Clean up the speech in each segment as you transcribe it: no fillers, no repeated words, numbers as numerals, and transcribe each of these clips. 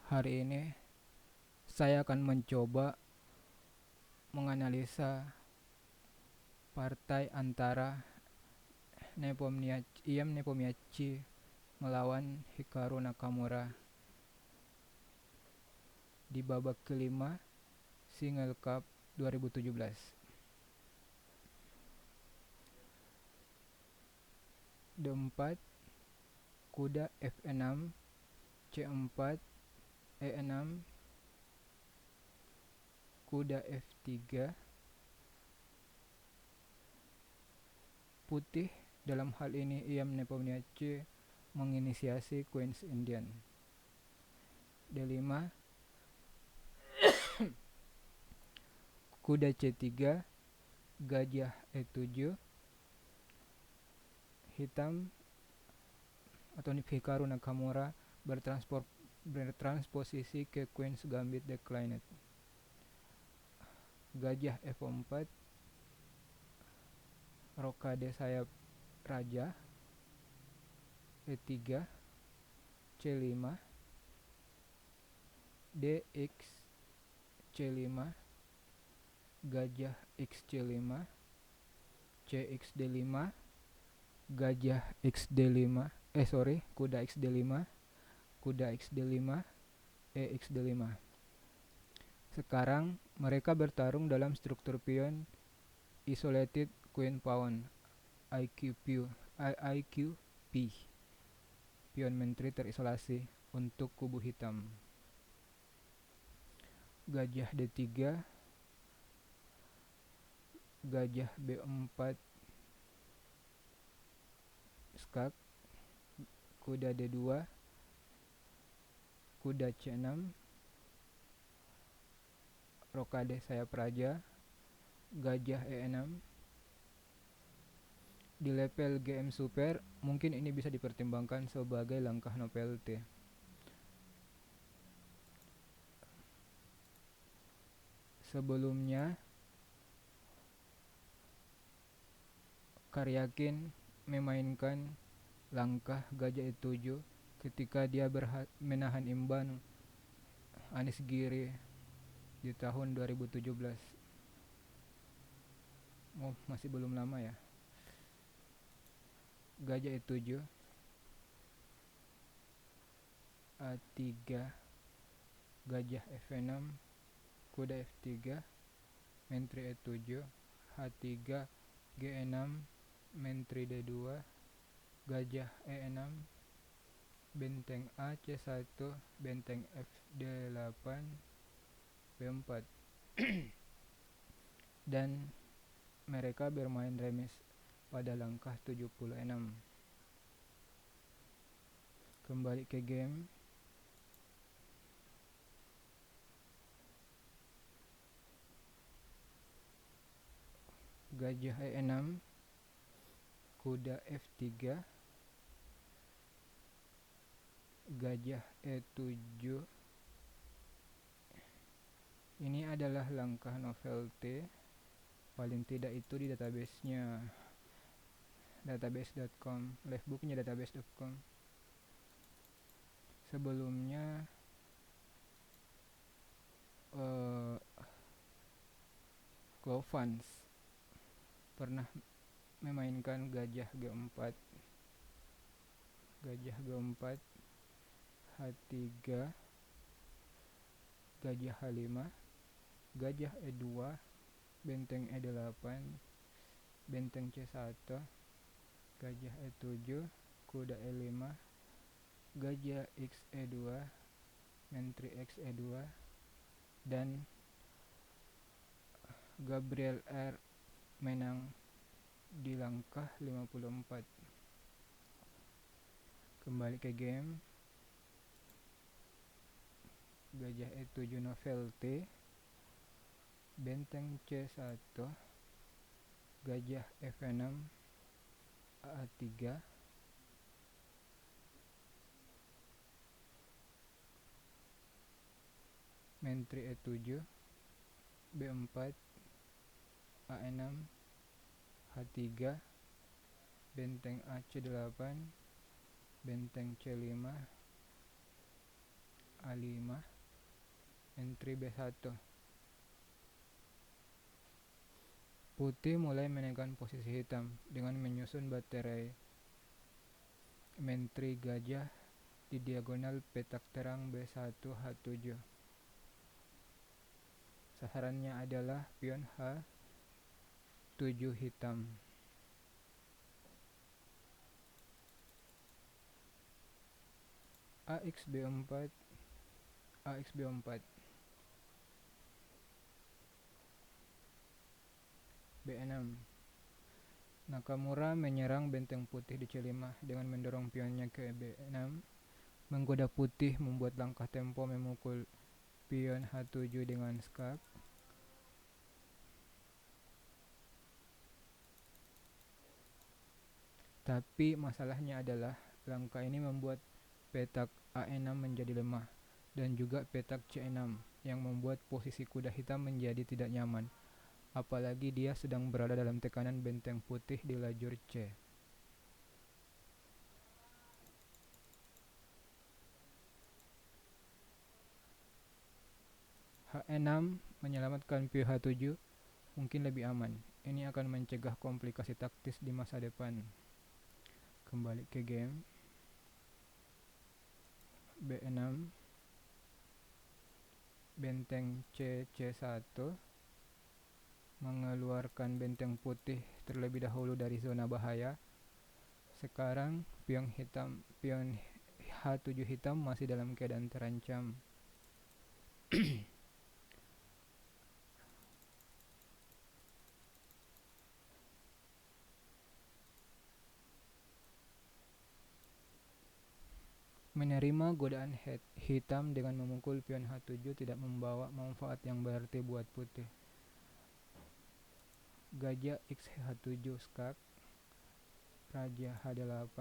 Hari ini saya akan mencoba menganalisa partai antara Iem Nepomniachtchi melawan Hikaru Nakamura di babak kelima Single Cup 2017. D4, kuda F6, C4, E6, kuda F3. Putih, dalam hal ini Iem Nepomniachtchi, menginisiasi Queen's Indian. D5, kuda C3, gajah E7. Hitam atau Hikaru Nakamura bertransposisi ke Queen's Gambit Declined. Gajah F4, rokade sayap raja. E3, C5, DX, C5, gajah XC5, CXD5, gajah XD5, kuda XD5, kuda XD5, EXD5. Sekarang mereka bertarung dalam struktur pion Isolated Queen Pawn IQP, pion menteri terisolasi untuk kubu hitam. Gajah D3, gajah B4 skak, kuda D2, kuda C6, rokade sayap raja, gajah E6. Di level GM Super, mungkin ini bisa dipertimbangkan sebagai langkah novelty. Sebelumnya, Karyakin memainkan langkah gajah E7 ketika dia menahan imbang Anies Giri di tahun 2017. Masih belum lama ya. Gajah E7, A3, gajah F6, kuda F3, menteri E7, H3, G6, menteri D2, gajah E6, benteng A C1, benteng F8, B4. Dan mereka bermain remis pada langkah 76. Kembali ke game. Gajah E6, kuda F3, gajah E7. Ini adalah langkah novelty, paling tidak itu di database-nya database.com, livebooknya database.com. Sebelumnya Clovans pernah memainkan gajah G4, H3, gajah H5, gajah E2, benteng E8, benteng C1, gajah E7, kuda E5, gajah XE2, menteri XE2, dan Gabriel R menang di langkah 54. Kembali ke game. Gajah E7 novelty, benteng C1, gajah F6, A3, menteri E7, B4, A6, H3, benteng AC8, benteng C5, A5, entry B1. Putih mulai menekan posisi hitam dengan menyusun baterai menteri gajah di diagonal petak terang B1H7. Sasarannya adalah pion H7 hitam. AXB4 B6. Nakamura menyerang benteng putih di C5 dengan mendorong pionnya ke B6. Menggoda putih membuat langkah tempo memukul pion H7 dengan skak. Tapi masalahnya adalah langkah ini membuat petak A6 menjadi lemah dan juga petak C6 yang membuat posisi kuda hitam menjadi tidak nyaman, apalagi dia sedang berada dalam tekanan benteng putih di lajur C. H6 menyelamatkan pion H7 mungkin lebih aman. Ini akan mencegah komplikasi taktis di masa depan. Kembali ke game. B6, benteng C1 mengeluarkan benteng putih terlebih dahulu dari zona bahaya. Sekarang pion H7 hitam masih dalam keadaan terancam. Menerima godaan hitam dengan memukul pion H7 tidak membawa manfaat yang berarti buat putih. Gajah XH7 skak, Raja H8.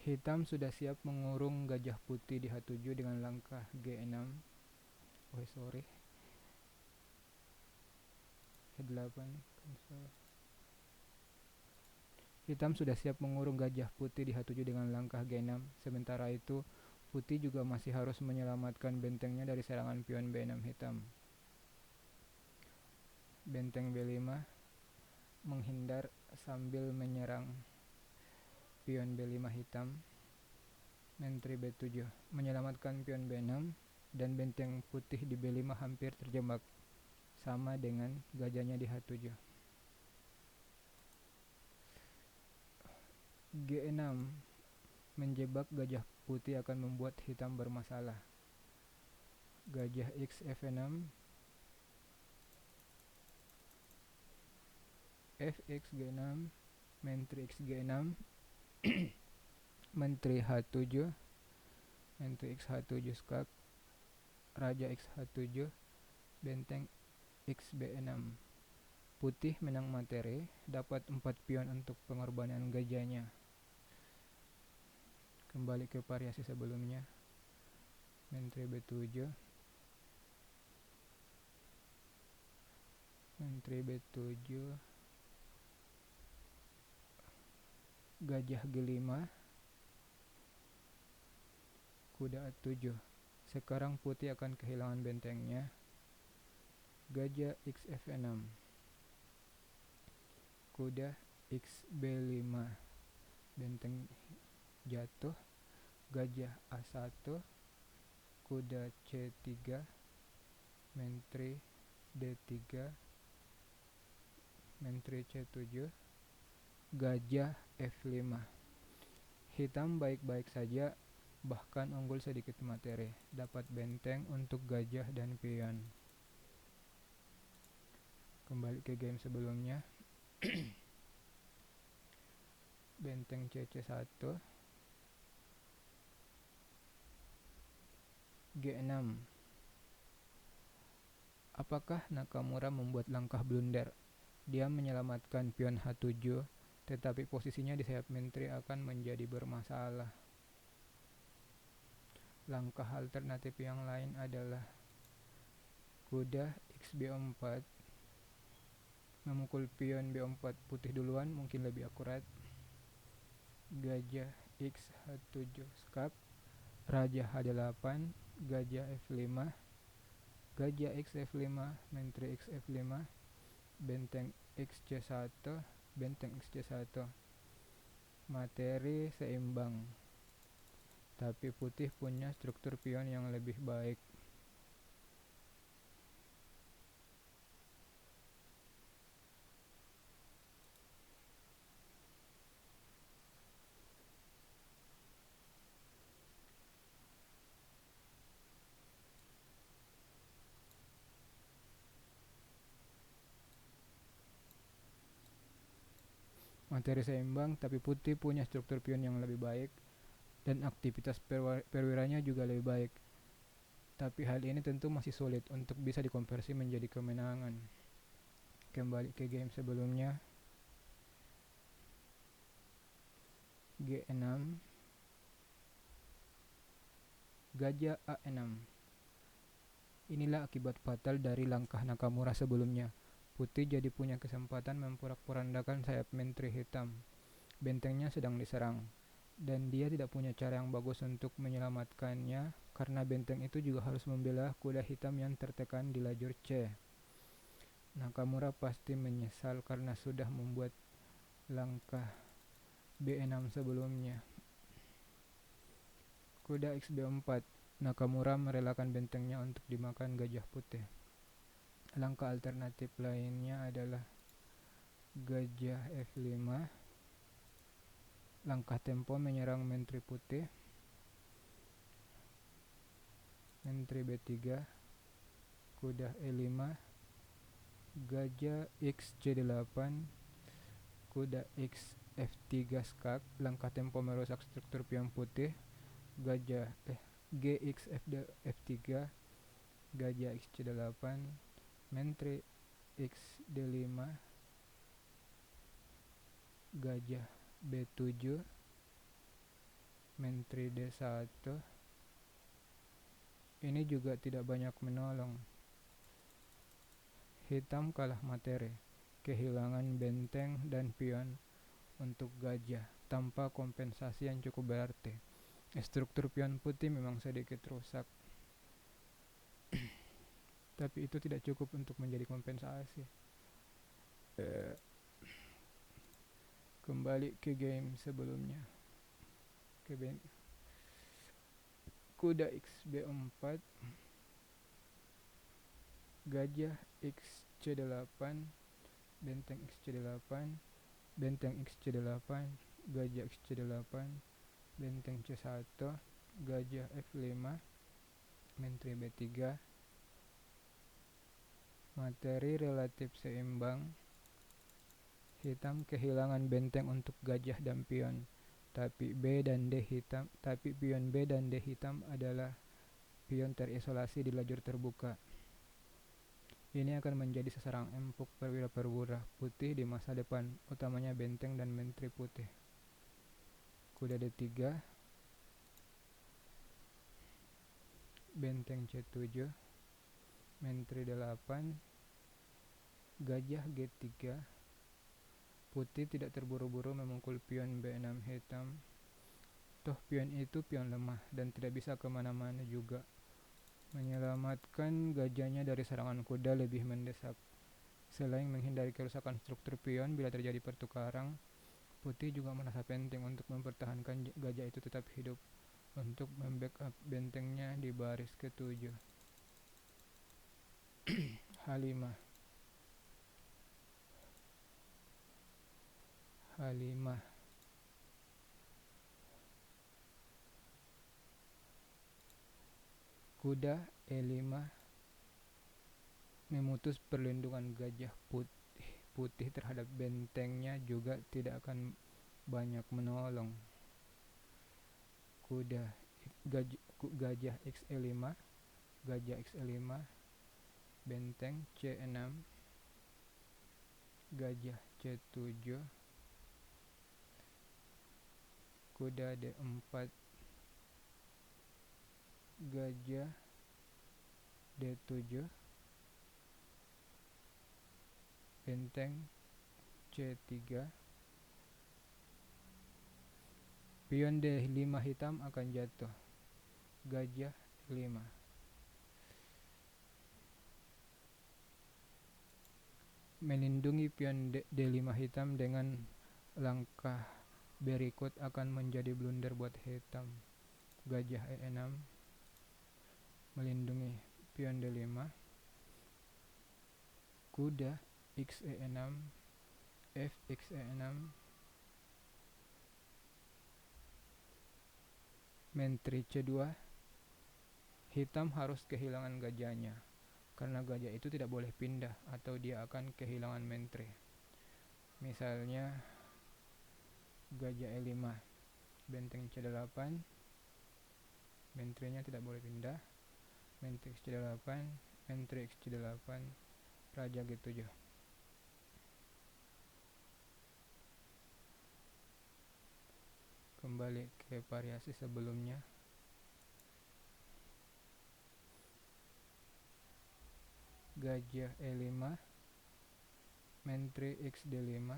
Hitam sudah siap mengurung gajah putih di H7 dengan langkah G6. H8 cancel. Hitam sudah siap mengurung gajah putih di H7 dengan langkah G6. Sementara itu, putih juga masih harus menyelamatkan bentengnya dari serangan pion B6 hitam. Benteng B5 menghindar sambil menyerang pion B5 hitam. Menteri B7 menyelamatkan pion B6 dan benteng putih di B5 hampir terjebak, sama dengan gajahnya di H7. G6 menjebak gajah putih akan membuat hitam bermasalah. Gajah X F6, Fx G6, menteri X G6, menteri H7, menteri X H7 skak, Raja X H7, benteng X B6. Putih menang materi, dapat 4 pion untuk pengorbanan gajahnya. Kembali ke variasi sebelumnya. Menteri B7, menteri B7, gajah G5, kuda A7. Sekarang putih akan kehilangan bentengnya. Gajah X F6, kuda X B5, benteng jatuh. Gajah A1, kuda C3, menteri D3, menteri C7, gajah F5. Hitam baik-baik saja, bahkan unggul sedikit materi, dapat benteng untuk gajah dan pion. Kembali ke game sebelumnya. Benteng CC1, G6. Apakah Nakamura membuat langkah blunder? Dia menyelamatkan pion H7, tetapi posisinya di sayap menteri akan menjadi bermasalah. Langkah alternatif yang lain adalah kuda XB4 memukul pion B4 putih duluan, mungkin lebih akurat. Gajah X-H7 skak, raja H8, gajah F5, gajah X F5, menteri X F5, benteng XC1, benteng XC1. Materi seimbang, tapi putih punya struktur pion yang lebih baik. Materi seimbang, tapi putih punya struktur pion yang lebih baik dan aktivitas perwiranya juga lebih baik. Tapi hal ini tentu masih sulit untuk bisa dikonversi menjadi kemenangan. Kembali ke game sebelumnya. G6, gajah A6. Inilah akibat fatal dari langkah Nakamura sebelumnya. Putih jadi punya kesempatan memporak-porandakan sayap menteri hitam. Bentengnya sedang diserang, dan dia tidak punya cara yang bagus untuk menyelamatkannya karena benteng itu juga harus membela kuda hitam yang tertekan di lajur C. Nakamura pasti menyesal karena sudah membuat langkah B6 sebelumnya. Kuda XB4, Nakamura merelakan bentengnya untuk dimakan gajah putih. Langkah alternatif lainnya adalah gajah F5, langkah tempo menyerang menteri putih, menteri B3, kuda E5, gajah X C8, kuda X F3 skak, langkah tempo merusak struktur pion putih, gajah GX F3, gajah X C8, menteri X D5, gajah B7, menteri D1. Ini juga tidak banyak menolong. Hitam kalah materi, kehilangan benteng dan pion untuk gajah tanpa kompensasi yang cukup berarti. Struktur pion putih memang sedikit rusak, tapi itu tidak cukup untuk menjadi kompensasi. Kembali ke game sebelumnya. Kuda X B4, gajah X C8, benteng X C8, benteng X C8, gajah X C8, benteng C1, gajah F5, menteri B3. Materi relatif seimbang. Hitam kehilangan benteng untuk gajah dan pion, tapi pion B dan D hitam adalah pion terisolasi di lajur terbuka. Ini akan menjadi sasaran empuk perwira-perwira putih di masa depan, utamanya benteng dan menteri putih. Kuda D3, benteng C7, menteri D8, gajah G3. Putih tidak terburu-buru memukul pion B6 hitam. Toh pion itu pion lemah dan tidak bisa kemana-mana juga. Menyelamatkan gajahnya dari serangan kuda lebih mendesak. Selain menghindari kerusakan struktur pion bila terjadi pertukaran, putih juga merasa penting untuk mempertahankan gajah itu tetap hidup untuk membackup bentengnya di baris ke-7. H5, kuda E5 memutus perlindungan gajah putih terhadap bentengnya juga tidak akan banyak menolong. Gajah XE5, gajah XE5, benteng C6, gajah C7, kuda D4, gajah D7, benteng C3, pion D5 hitam akan jatuh, gajah D5. Melindungi pion D5 hitam dengan langkah berikut akan menjadi blunder buat hitam. Gajah E6, melindungi pion D5, kuda Xe6, Fxe6, menteri C2. Hitam harus kehilangan gajahnya, karena gajah itu tidak boleh pindah atau dia akan kehilangan menteri. Misalnya gajah E5, benteng C8, menterinya tidak boleh pindah, menteri C8, menteri XC8, raja G7. Kembali ke variasi sebelumnya. Gajah E5, menteri XD5.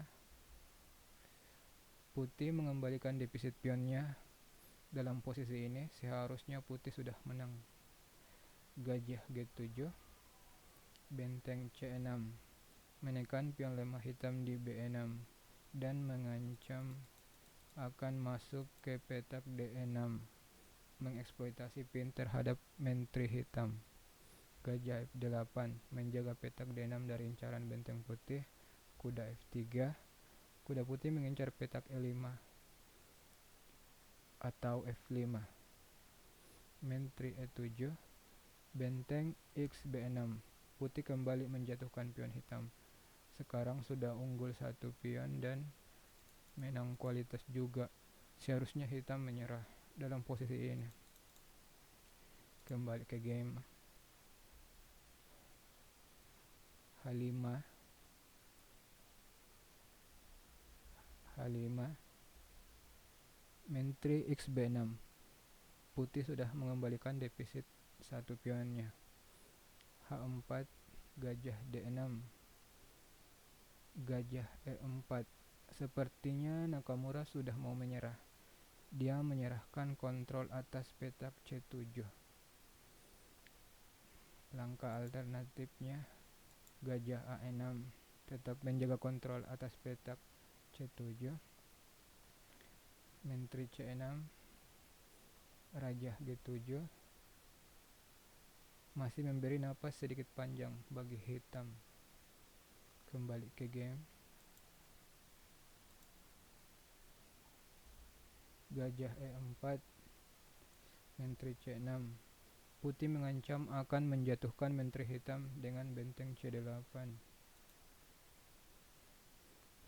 Putih mengembalikan defisit pionnya. Dalam posisi ini seharusnya putih sudah menang. Gajah G7, benteng C6, menekan pion lemah hitam di B6 dan mengancam akan masuk ke petak D6, mengeksploitasi pin terhadap menteri hitam. Gajah F8, menjaga petak D6 dari incaran benteng putih. Kuda F3, kuda putih mengincar petak E5 atau F5. Menteri E7, benteng XB6, putih kembali menjatuhkan pion hitam. Sekarang sudah unggul satu pion dan menang kualitas juga. Seharusnya hitam menyerah dalam posisi ini. Kembali ke game. H5, menteri XB6, putih sudah mengembalikan defisit satu pionnya. H4, gajah D6, gajah E4. Sepertinya Nakamura sudah mau menyerah. Dia menyerahkan kontrol atas petak C7. Langkah alternatifnya gajah A6, tetap menjaga kontrol atas petak C7. Menteri C6, raja G7, masih memberi napas sedikit panjang bagi hitam. Kembali ke game. Gajah E4, menteri C6, putih mengancam akan menjatuhkan menteri hitam dengan benteng C8.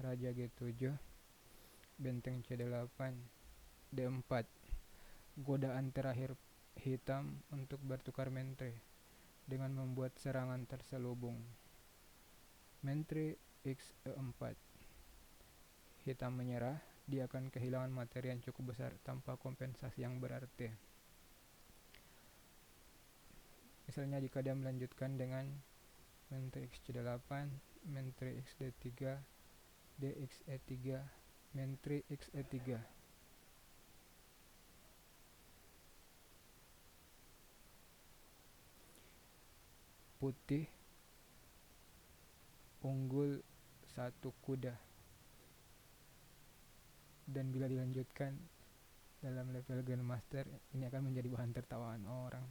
Raja G7, benteng C8, D4. Godaan terakhir hitam untuk bertukar menteri dengan membuat serangan terselubung. Menteri Xe4. Hitam menyerah, dia akan kehilangan materi yang cukup besar tanpa kompensasi yang berarti. Misalnya jika dia melanjutkan dengan menteri XC8, menteri XD3, DXE3, menteri XE3. Putih unggul satu kuda, dan bila dilanjutkan dalam level Grandmaster ini akan menjadi bahan tertawaan orang.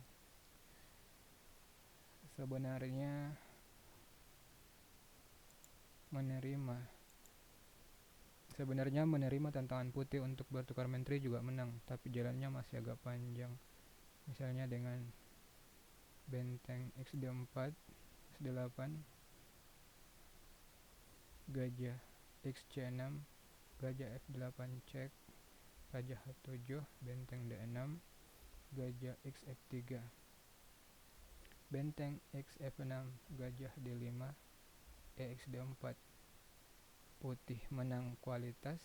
Sebenarnya menerima tantangan putih untuk bertukar menteri juga menang, tapi jalannya masih agak panjang. Misalnya dengan benteng XD4, XD8, gajah XC6, gajah F8 cek, raja H7, benteng D6, gajah XF3, benteng XF6, gajah D5, EXD4. Putih menang kualitas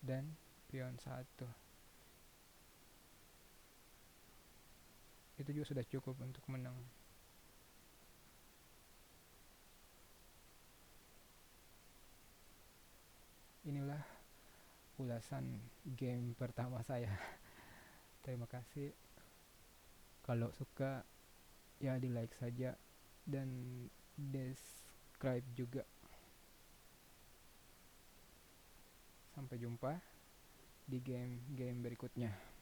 dan pion 1. Itu juga sudah cukup untuk menang. inilah ulasan game pertama saya. Terima kasih. Kalau suka ya di like saja dan subscribe juga. Sampai jumpa di game-game berikutnya.